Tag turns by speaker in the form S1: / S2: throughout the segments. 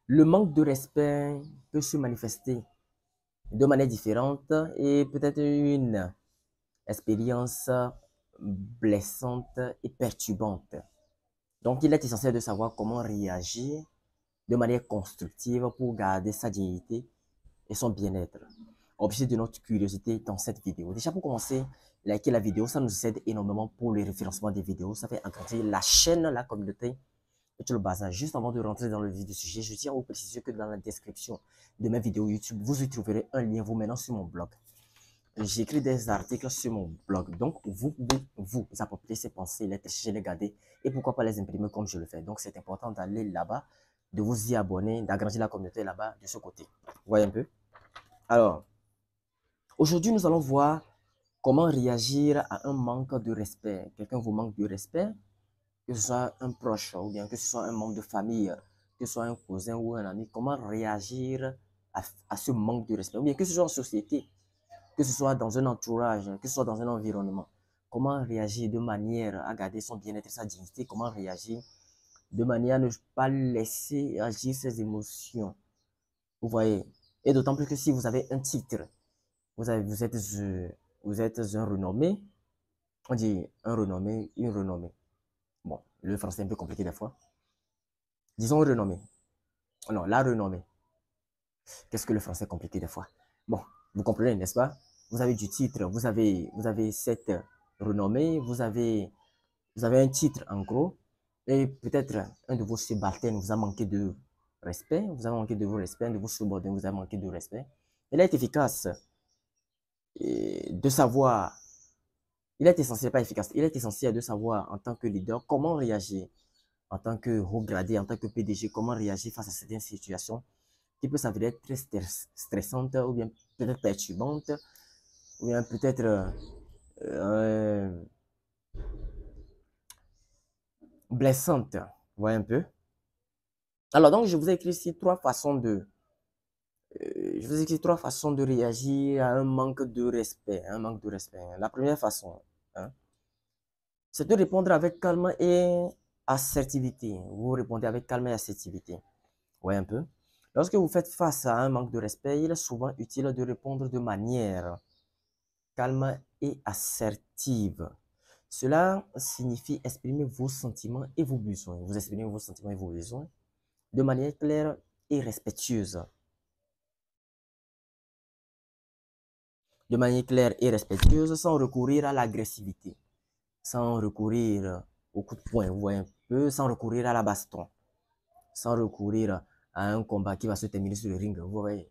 S1: Le manque de respect peut se manifester de manière différente et peut-être une expérience blessante et perturbante. Donc, il est essentiel de savoir comment réagir de manière constructive pour garder sa dignité et son bien-être. Objet de notre curiosité dans cette vidéo. Déjà, pour commencer, liker la vidéo, ça nous aide énormément pour le référencement des vidéos. Ça fait agrandir la chaîne, la communauté et tout le bazar. Juste avant de rentrer dans le vif du sujet, je tiens à vous préciser que dans la description de mes vidéos YouTube, vous y trouverez un lien vous menant sur mon blog. J'écris des articles sur mon blog, donc vous pouvez vous approprier ces pensées, les télécharger, les garder et pourquoi pas les imprimer comme je le fais. Donc c'est important d'aller là-bas, de vous y abonner, d'agrandir la communauté là-bas de ce côté. Vous voyez un peu? Alors, aujourd'hui nous allons voir comment réagir à un manque de respect. Quelqu'un vous manque de respect, que ce soit un proche ou bien que ce soit un membre de famille, que ce soit un cousin ou un ami, comment réagir à ce manque de respect, ou bien que ce soit en société, que ce soit dans un entourage, que ce soit dans un environnement. Comment réagir de manière à garder son bien-être et sa dignité, comment réagir de manière à ne pas laisser agir ses émotions. Vous voyez, et d'autant plus que si vous avez un titre, vous êtes un renommé, on dit un renommé, une renommée. Bon, le français est un peu compliqué des fois. Disons renommée. Non, la renommée. Qu'est-ce que le français est compliqué des fois? Bon, vous comprenez, n'est-ce pas? Vous avez du titre, vous avez cette renommée, vous avez un titre en gros, et peut-être un de vos subalternes vous a manqué de respect, vous avez manqué de vos respect, un de vos subordonnés vous a manqué de respect. Il est efficace de savoir, il est essentiel, pas efficace, il est essentiel de savoir en tant que leader comment réagir, en tant que haut gradé, en tant que PDG, comment réagir face à certaines situations qui peut s'avérer très stressante ou bien peut-être perturbante ou bien peut-être euh, blessante. Vous voyez un peu? Alors donc, je vous ai écrit ici je vous ai écrit trois façons de réagir à un manque de respect. Un manque de respect. La première façon, hein, c'est de répondre avec calme et assertivité. Vous répondez avec calme et assertivité. Vous voyez un peu? Lorsque vous faites face à un manque de respect, il est souvent utile de répondre de manière calme et assertive. Cela signifie exprimer vos sentiments et vos besoins. Vous exprimez vos sentiments et vos besoins de manière claire et respectueuse. De manière claire et respectueuse, sans recourir à l'agressivité, sans recourir au coup de poing, vous voyez un peu, sans recourir à la baston, sans recourir à un combat qui va se terminer sur le ring, vous voyez,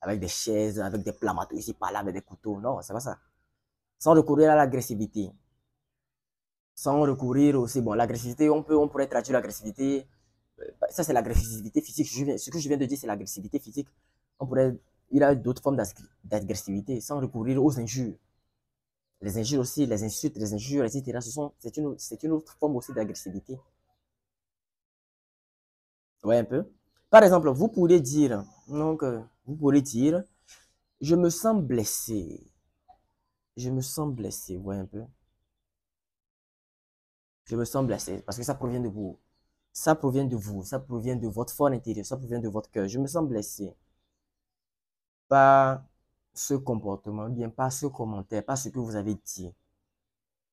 S1: avec des chaises, avec des plats matos ici, par là, avec des couteaux. Non, c'est pas ça. Sans recourir à l'agressivité, sans recourir aussi, bon, l'agressivité, on pourrait traduire l'agressivité, ça c'est l'agressivité physique, ce que je viens de dire c'est l'agressivité physique, on pourrait, il y a d'autres formes d'agressivité, sans recourir aux injures. Les injures aussi, les insultes, les injures, etc. C'est une autre forme aussi d'agressivité. Ouais, un peu. Par exemple, vous pourriez dire, donc, vous pourriez dire, je me sens blessé. Je me sens blessé, vous voyez un peu. Je me sens blessé parce que ça provient de vous. Ça provient de vous, ça provient de votre fort intérieur, ça provient de votre cœur. Je me sens blessé par ce comportement, bien par ce commentaire, par ce que vous avez dit.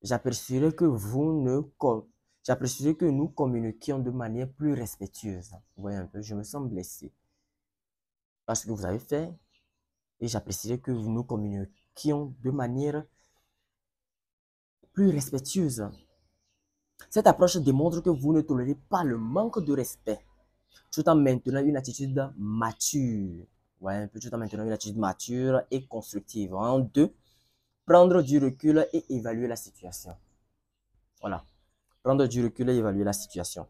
S1: J'apprécierais que j'apprécierais que nous communiquions de manière plus respectueuse. Vous voyez un peu, je me sens blessé par ce que vous avez fait et j'apprécierais que nous communiquions de manière plus respectueuse. Cette approche démontre que vous ne tolérez pas le manque de respect tout en maintenant une attitude mature. Ouais, un peu tout en maintenant une attitude mature et constructive. En deux, prendre du recul et évaluer la situation. Voilà. Prendre du recul et évaluer la situation.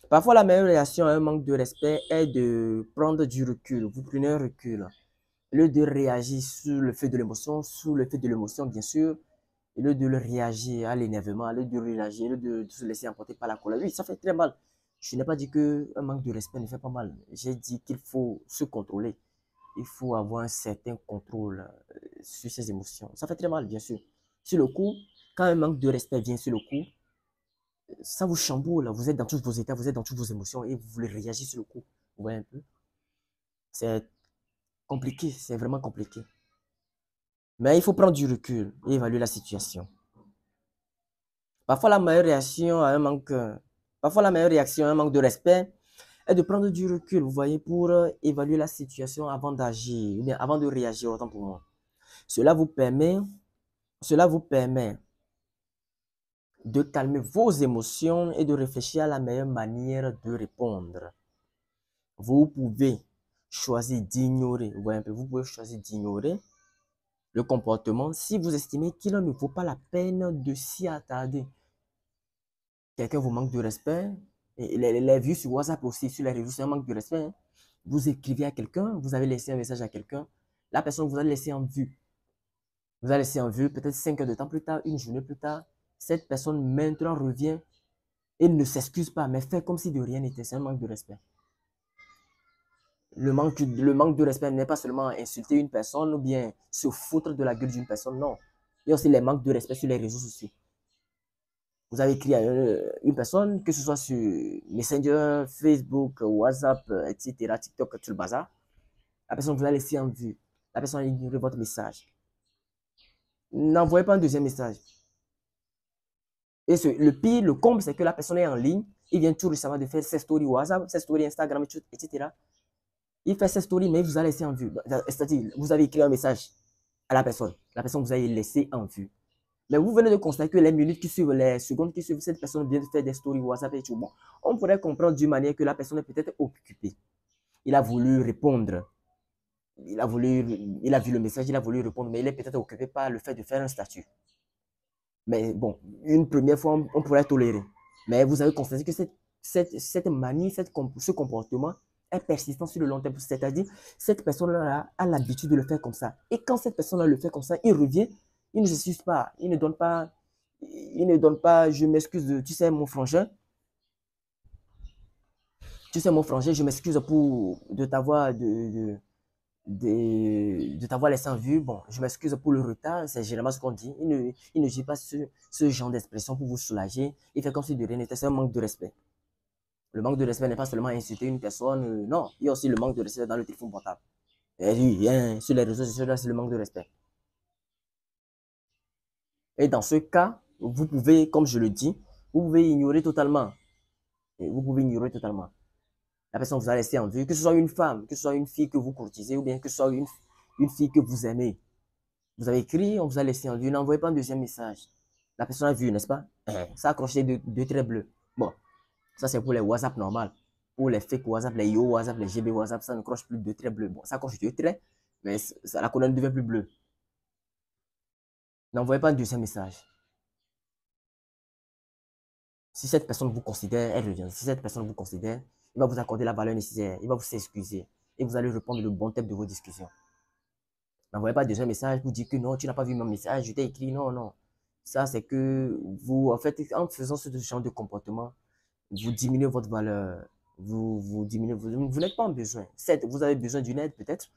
S1: Parfois, la meilleure réaction à un manque de respect est de prendre du recul. Vous prenez un recul. Au lieu de réagir sur le fait de l'émotion, sous le fait de l'émotion, bien sûr, au lieu de réagir à l'énervement, au lieu de réagir, au lieu de se laisser emporter par la colère. Oui, ça fait très mal. Je n'ai pas dit qu'un manque de respect ne fait pas mal. J'ai dit qu'il faut se contrôler. Il faut avoir un certain contrôle sur ses émotions. Ça fait très mal, bien sûr. Sur le coup, quand un manque de respect vient sur le coup, ça vous chamboule. Vous êtes dans tous vos états, vous êtes dans toutes vos émotions et vous voulez réagir sur le coup. Vous voyez un peu? C'est compliqué, c'est vraiment compliqué. Mais il faut prendre du recul et évaluer la situation. Parfois, la meilleure réaction à un manque, parfois la meilleure réaction à un manque de respect est de prendre du recul, vous voyez, pour évaluer la situation avant d'agir, ou bien avant de réagir, autant pour moi. Cela vous permet, cela vous permet de calmer vos émotions et de réfléchir à la meilleure manière de répondre. Vous pouvez choisir d'ignorer, vous voyez un peu, vous pouvez choisir d'ignorer le comportement si vous estimez qu'il ne vaut pas la peine de s'y attarder. Quelqu'un vous manque de respect, et les vues sur WhatsApp aussi, sur les réseaux, c'est un manque de respect. Hein. Vous écrivez à quelqu'un, vous avez laissé un message à quelqu'un, la personne vous a laissé en vue. Vous a laissé en vue, peut-être 5 heures de temps plus tard, une journée plus tard, cette personne maintenant revient et ne s'excuse pas, mais fait comme si de rien n'était. C'est un manque de respect. Le manque de respect n'est pas seulement insulter une personne ou bien se foutre de la gueule d'une personne, non. Il y a aussi les manques de respect sur les réseaux sociaux. Vous avez écrit à une personne, que ce soit sur Messenger, Facebook, WhatsApp, etc., TikTok, tout le bazar. La personne vous a laissé en vue. La personne a ignoré votre message. N'envoyez pas un deuxième message. Et le pire, le comble, c'est que la personne est en ligne. Il vient tout récemment de faire ses stories WhatsApp, ses stories Instagram, etc. Il fait ses stories, mais il vous a laissé en vue. C'est-à-dire, vous avez écrit un message à la personne. La personne vous a laissé en vue. Mais vous venez de constater que les minutes qui suivent, les secondes qui suivent, cette personne vient de faire des stories WhatsApp et tout. Bon, on pourrait comprendre d'une manière que la personne est peut-être occupée. Il a voulu répondre. Il a vu le message, il a voulu répondre, mais il est peut-être occupé par le fait de faire un statut. Mais bon, une première fois, on pourrait tolérer. Mais vous avez constaté que cette manie, ce comportement est persistant sur le long terme. C'est-à-dire, cette personne-là a l'habitude de le faire comme ça. Et quand cette personne-là le fait comme ça, il revient, il ne s'excuse pas, il ne donne pas, je m'excuse, tu sais, mon frangin, je m'excuse pour de t'avoir laissé en vue. Bon, je m'excuse pour le retard, c'est généralement ce qu'on dit. Il ne dit pas ce genre d'expression pour vous soulager. Il fait comme si de rien n'était, c'est un manque de respect. Le manque de respect n'est pas seulement insulter une personne, non, il y a aussi le manque de respect dans le téléphone portable. Et oui, hein, sur les réseaux sociaux, c'est le manque de respect. Et dans ce cas, vous pouvez, comme je le dis, vous pouvez ignorer totalement. Et vous pouvez ignorer totalement. La personne vous a laissé en vue, que ce soit une femme, que ce soit une fille que vous courtisez, ou bien que ce soit une fille que vous aimez. Vous avez écrit, on vous a laissé en vue, n'envoyez pas un deuxième message. La personne a vu, n'est-ce pas? Ça a accroché deux traits bleus. Bon, ça c'est pour les WhatsApp normal. Pour les fake WhatsApp, les Yo WhatsApp, les GB WhatsApp, ça ne croche plus de traits bleus. Bon, ça accroche deux traits, mais la couleur ne devient plus bleue. N'envoyez pas un deuxième message. Si cette personne vous considère, elle revient. Si cette personne vous considère, il va vous accorder la valeur nécessaire, il va vous s'excuser et vous allez répondre le bon thème de vos discussions. N'envoyez pas déjà un message pour dire que non, tu n'as pas vu mon message, je t'ai écrit, non, non. Ça, c'est que vous, en fait, en faisant ce genre de comportement, vous diminuez votre valeur. Vous diminuez, vous n'êtes pas en besoin. Certes, vous avez besoin d'une aide, peut-être.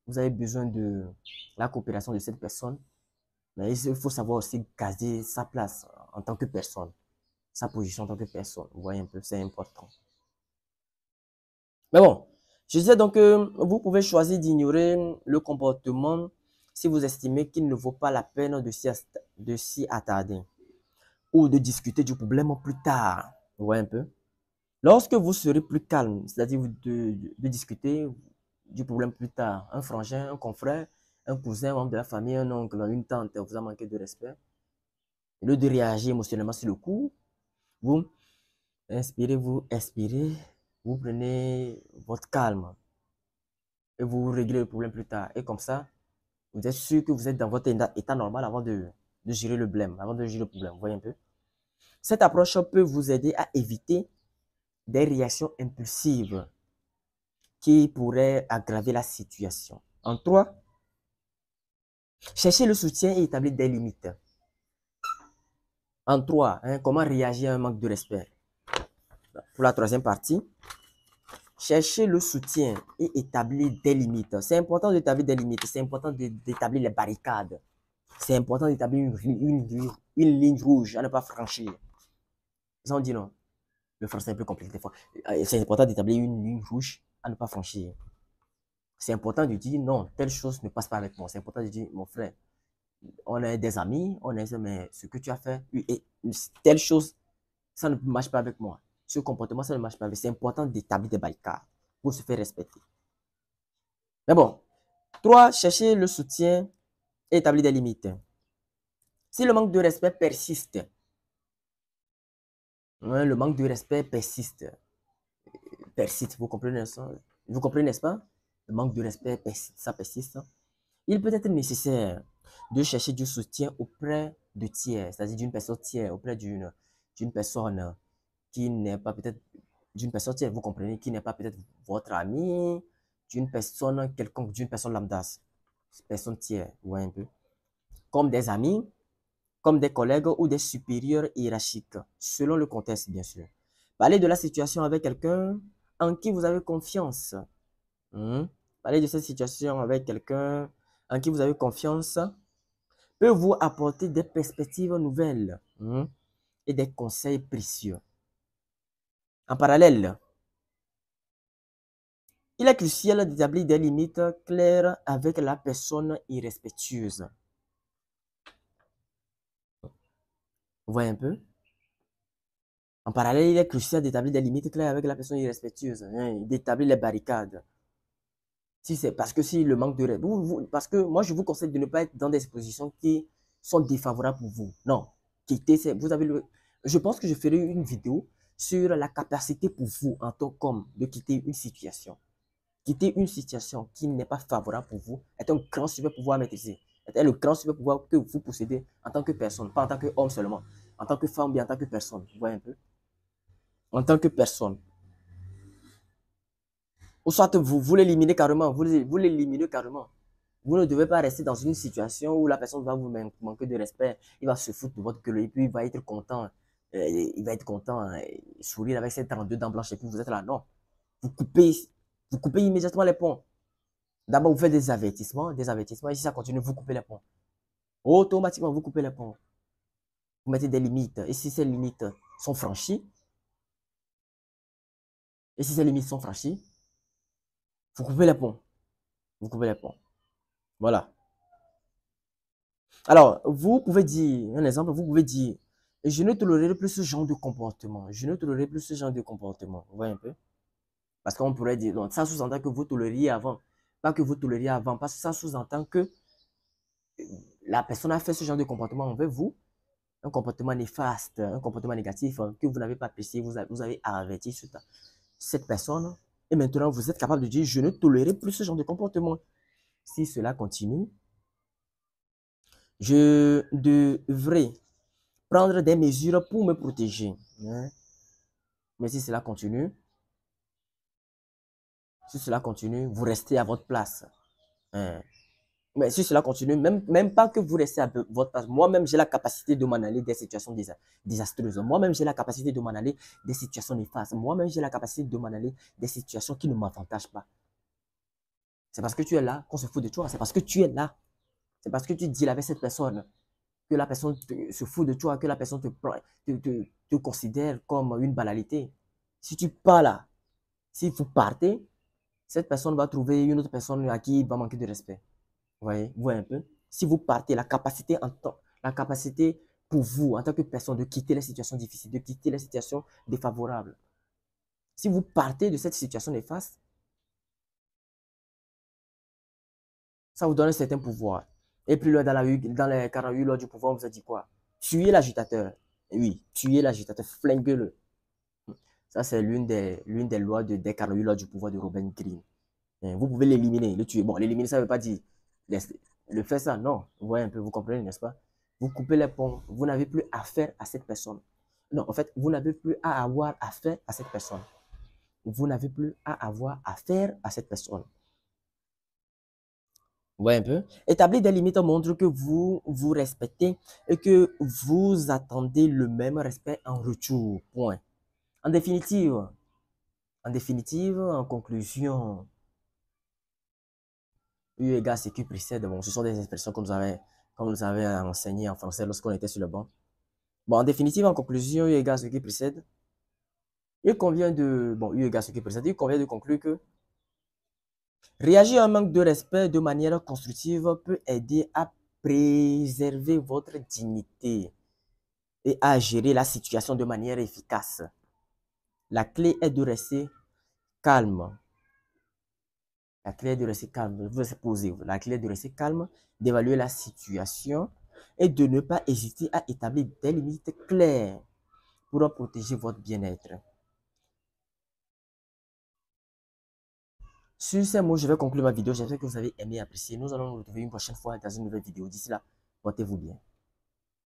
S1: Vous avez besoin de la coopération de cette personne. Mais il faut savoir aussi garder sa place en tant que personne. Sa position en tant que personne. Vous voyez un peu, c'est important. Mais bon, je disais donc que vous pouvez choisir d'ignorer le comportement si vous estimez qu'il ne vaut pas la peine de s'y attarder ou de discuter du problème plus tard. Vous voyez un peu? Lorsque vous serez plus calme, c'est-à-dire de discuter du problème plus tard, un frangin, un confrère, un cousin, un membre de la famille, un oncle, une tante vous a manqué de respect, au lieu de réagir émotionnellement sur le coup, vous inspirez, vous expirez, vous prenez votre calme et vous réglez le problème plus tard. Et comme ça, vous êtes sûr que vous êtes dans votre état normal avant de gérer le blême, avant de gérer le problème. Vous voyez un peu? Cette approche peut vous aider à éviter des réactions impulsives qui pourraient aggraver la situation. En 3, chercher le soutien et établir des limites. En 3, comment réagir à un manque de respect? Pour la troisième partie, chercher le soutien et établir des limites. C'est important d'établir des limites, c'est important d'établir les barricades. C'est important d'établir une ligne rouge à ne pas franchir. Ça, on dit non. Le français est un peu compliqué des fois. C'est important d'établir une ligne rouge à ne pas franchir. C'est important de dire non, telle chose ne passe pas avec moi. C'est important de dire, mon frère, on est des amis, on est, mais ce que tu as fait, et telle chose, ça ne marche pas avec moi. Ce comportement, ça ne marche pas avec moi. C'est important d'établir des barricades pour se faire respecter. Mais bon, 3, chercher le soutien et établir des limites. Si le manque de respect persiste, le manque de respect persiste, vous comprenez ça? Vous comprenez, n'est-ce pas? Le manque de respect persiste, ça persiste. Il peut être nécessaire de chercher du soutien auprès de tiers, c'est-à-dire d'une personne tiers, auprès d'une personne qui n'est pas peut-être d'une personne tiers, vous comprenez, qui n'est pas peut-être votre ami, d'une personne quelconque, d'une personne lambda, personne tiers, vous voyez un peu, comme des amis, comme des collègues ou des supérieurs hiérarchiques, selon le contexte, bien sûr. Parlez de la situation avec quelqu'un en qui vous avez confiance. Parlez de cette situation avec quelqu'un en qui vous avez confiance peut vous apporter des perspectives nouvelles et des conseils précieux. En parallèle, il est crucial d'établir des limites claires avec la personne irrespectueuse. Vous voyez un peu? En parallèle, il est crucial d'établir des limites claires avec la personne irrespectueuse, d'établir les barricades. Si c'est parce que si le manque de parce que moi je vous conseille de ne pas être dans des positions qui sont défavorables pour vous. Non, quittez, vous avez je pense que je ferai une vidéo sur la capacité pour vous en tant qu'homme de quitter une situation. Quitter une situation qui n'est pas favorable pour vous est un grand super pouvoir maîtriser. Est le grand super pouvoir que vous possédez en tant que personne, pas en tant qu'homme seulement, en tant que femme, bien en tant que personne. Vous voyez un peu? En tant que personne. Ou soit vous l'éliminez carrément, vous l'éliminez carrément. Vous ne devez pas rester dans une situation où la personne va vous manquer de respect, il va se foutre de votre gueule et puis il va être content, sourire avec ses 32 dents blanches et puis vous êtes là. Non, vous coupez immédiatement les ponts. D'abord, vous faites des avertissements, et si ça continue, vous coupez les ponts. Automatiquement, vous coupez les ponts. Vous mettez des limites. Et si ces limites sont franchies, vous coupez les ponts. Vous coupez les ponts. Voilà. Alors, vous pouvez dire, un exemple, vous pouvez dire, je ne tolérerai plus ce genre de comportement. Je ne tolérerai plus ce genre de comportement. Vous voyez un peu? Parce qu'on pourrait dire, donc, ça sous-entend que vous tolériez avant. Pas que vous tolériez avant, parce que ça sous-entend que la personne a fait ce genre de comportement envers vous, un comportement néfaste, un comportement négatif que vous n'avez pas apprécié, vous avez averti cette personne, et maintenant vous êtes capable de dire, je ne tolérerai plus ce genre de comportement. Si cela continue, je devrais prendre des mesures pour me protéger. Mais si cela continue, vous restez à votre place. Mais si cela continue, même pas que vous restez à votre place, moi-même j'ai la capacité de m'en aller des situations désastreuses. Moi-même j'ai la capacité de m'en aller des situations néfastes. Moi-même j'ai la capacité de m'en aller des situations qui ne m'avantagent pas. C'est parce que tu es là qu'on se fout de toi. C'est parce que tu es là. C'est parce que tu dis avec cette personne que la personne se fout de toi, que la personne te considère comme une banalité. Si tu pars là, si vous partez, cette personne va trouver une autre personne à qui il va manquer de respect. Vous voyez un peu? Si vous partez, la capacité pour vous, en tant que personne, de quitter les situations difficiles, de quitter les situations défavorables. Si vous partez de cette situation néfaste, ça vous donne un certain pouvoir. Et plus loin dans les 48 lois du pouvoir, on vous a dit quoi? Tuez l'agitateur. Oui, tuez l'agitateur, flinguez-le. Ça, c'est l'une des lois des 48 lois du pouvoir de Robin Greene. Vous pouvez l'éliminer, le tuer. Bon, l'éliminer, ça ne veut pas dire le faire ça, non. Vous voyez un peu, vous comprenez, n'est-ce pas? Vous coupez les ponts, vous n'avez plus affaire à cette personne. Non, en fait, vous n'avez plus à avoir affaire à cette personne. Vous n'avez plus à avoir affaire à cette personne. Vous voyez un peu? Établir des limites montre que vous vous respectez et que vous attendez le même respect en retour. Point. En définitive, en conclusion, eu égard à ce qui précède, bon, ce sont des expressions comme vous avez enseigné en français lorsqu'on était sur le banc. Bon, en définitive, en conclusion, eu égard à ce qui précède, il convient de conclure que Réagir à un manque de respect de manière constructive peut aider à préserver votre dignité et à gérer la situation de manière efficace. La clé est de rester calme. La clé est de rester calme, vous se poser. La clé est de rester calme, d'évaluer la situation et de ne pas hésiter à établir des limites claires pour protéger votre bien-être. Sur ces mots, je vais conclure ma vidéo. J'espère que vous avez aimé et apprécié. Nous allons nous retrouver une prochaine fois dans une nouvelle vidéo. D'ici là, portez-vous bien.